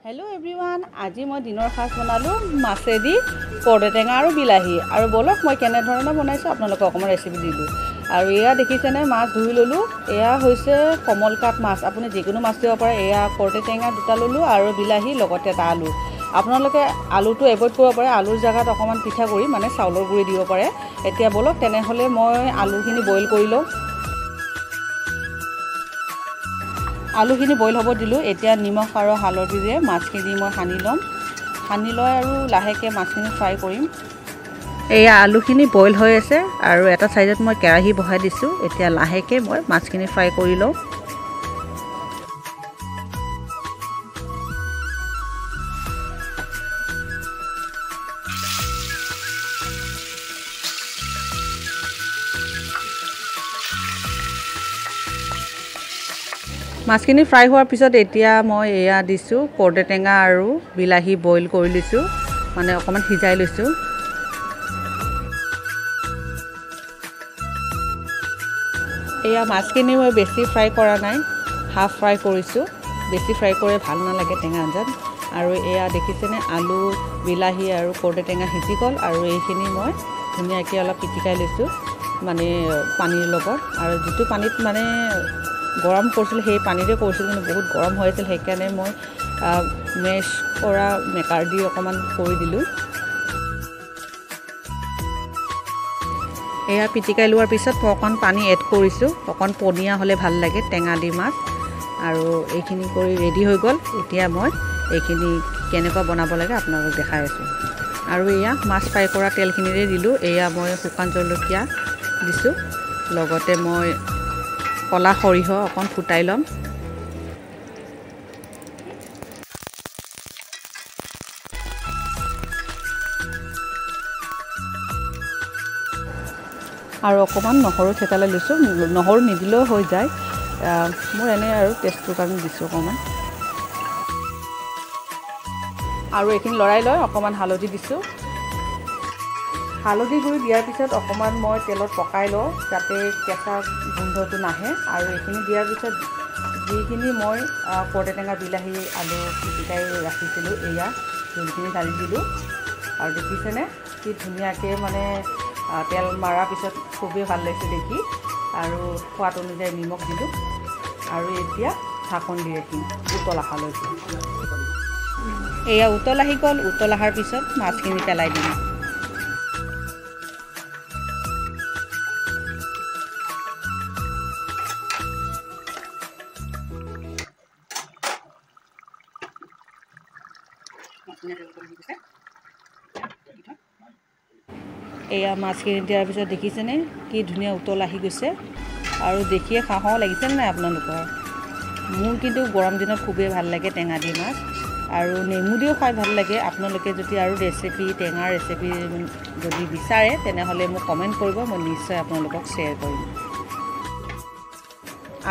hello everyone आज मैं दिनर साज बनालू माछेदी करदेटेङा और बिलाही और बोलक मैं केने धरणे बनाइছো आपनालोक अकमान रेसिपि दिलु और एया देखिसेने माछ धुई ललु एया होइसे कमलकाट माछ आपुनि जिकुनो माछ दिब पारे एया करदेटेङा दुटा ललु और बिलाही लगते एटा आलू आपनालोके आलुटो एभयड करिब पारे आलुर जगात अकमान पिठा करि माने चाउলৰ गुৰি दिब पारे एतिया बोलक तेने हले मैं आलुखिनि बइल करि लौ आलुखिनि बइल हब दिलु एतिया निमख और हालधिरे माछखिनि मैं सानि लम सानि लय और लाहेके माछखिनि फ्राई करिम एया आलुखिनि बइल হৈ আছে और एटा साइडत मैं केराही बहाय दिसु एतिया लाहेके मैं माछखिनि फ्राई करि लौ माछखिनि फ्राई होৱাৰ পিছত এতিয়া মই এয়া দিছো करदेटेङা আৰু বিলাহী বইল কৰি লিছো মানে অকমান সিজাই লৈছো এয়া মাছখিনি মই বেছি ফ্ৰাই কৰা নাই হাফ ফ্ৰাই কৰিছো বেছি ফ্ৰাই কৰে ভাল নালাগে টেঙা আঞ্জাত আৰু এয়া দেখিছেনে আলু বিলাহী আৰু करदेटेङা সিজি গল আৰু এইখিনি মই ধুনিয়াকৈ অলপ পিটিকাই লৈছো মানে পানীৰ লগত আৰু যেটো পানীত মানে गरम কৰিছিল সেই পানীৰে কৰিছিল কিন্তু বহুত গৰম হৈ আছিল সেইকাৰণে মই মেশ কৰা মেকাৰ দি অকমান কৰি দিলু এয়া পিটিকাই লোৱাৰ পিছত অকন পানী এড কৰিছো অকন পনিয়া হলে ভাল লাগে টেঙা দি মাছ আৰু এইখিনি কৰি ৰেডি হৈ গল এতিয়া মই এইখিনি কেনেকৈ বনাব লাগে আপোনালোকক দেখাই আছো আৰু এয়া মাছ ফ্ৰাই কৰা তেলখিনিৰে দিলু এয়া মই শুকান জলকীয়া দিছো লগতে মই কলা সৰিহ অকন ফুটাই লম আৰু অকমান নহৰু থেতালে লৈছো নহৰু নিদিলেও হৈ যায় মোৰ এনে আৰু টেষ্টৰ কাৰণে দিছো অকমান আৰু এইখিনি লৰাই লৈ অকমান হালধি দিছো হালধি গুৰি দিয়াৰ পিছত অকমান মই তেলত পকাই ল যাতে কেঁচা গোন্ধটো নাহে আৰু এইখিনি দিয়াৰ পিছত যিখিনি মই करदेटेङা বিলাহী আলু পিটিকাই ৰাখিছিলো এয়া জলখিনি ঢালি দিলো আৰু দেখিছেনে কি ধুনিয়াকৈ মানে তেল মাৰাৰ পিছত খুবেই ভাল লাগিছে দেখি আৰু সোৱাদ অনুযায়ী নিমখ দিলো আৰু এতিয়া ঢাকন দি ৰাখিম উতল আহালৈকে এয়া উতল আহি গ'ল উতল আহাৰ পিছত মাছখিনি পেলাই দিম এয়া মাছখিনি দিয়াৰ পিছত দেখিছেনে কি ধুনীয়া উতল আহি গৈছে আৰু দেখিয়ে খাওঁ লাগিছে নাই আপোনালোকৰ মোৰ কিন্তু গৰম দিনত খুবেই ভাল লাগে টেঙা দি মাছ আৰু নেমু দিও খাই ভাল লাগে আপোনালোকে যদি আৰু ৰেচিপি টেঙাৰ ৰেচিপি যদি বিচাৰে তেনেহলে মোক কমেন্ট কৰিব মই নিশ্চয় আপোনালোকক শ্বেয়াৰ কৰিম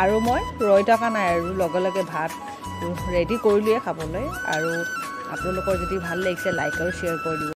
আৰু মই ৰৈ থকা নাই আৰু লগে লগে ভাত ৰেডি কৰিলিয়ে খাবলৈ আৰু আপোনালোকৰ যদি ভাল লাগিছে লাইক আৰু শ্বেয়াৰ কৰি দিব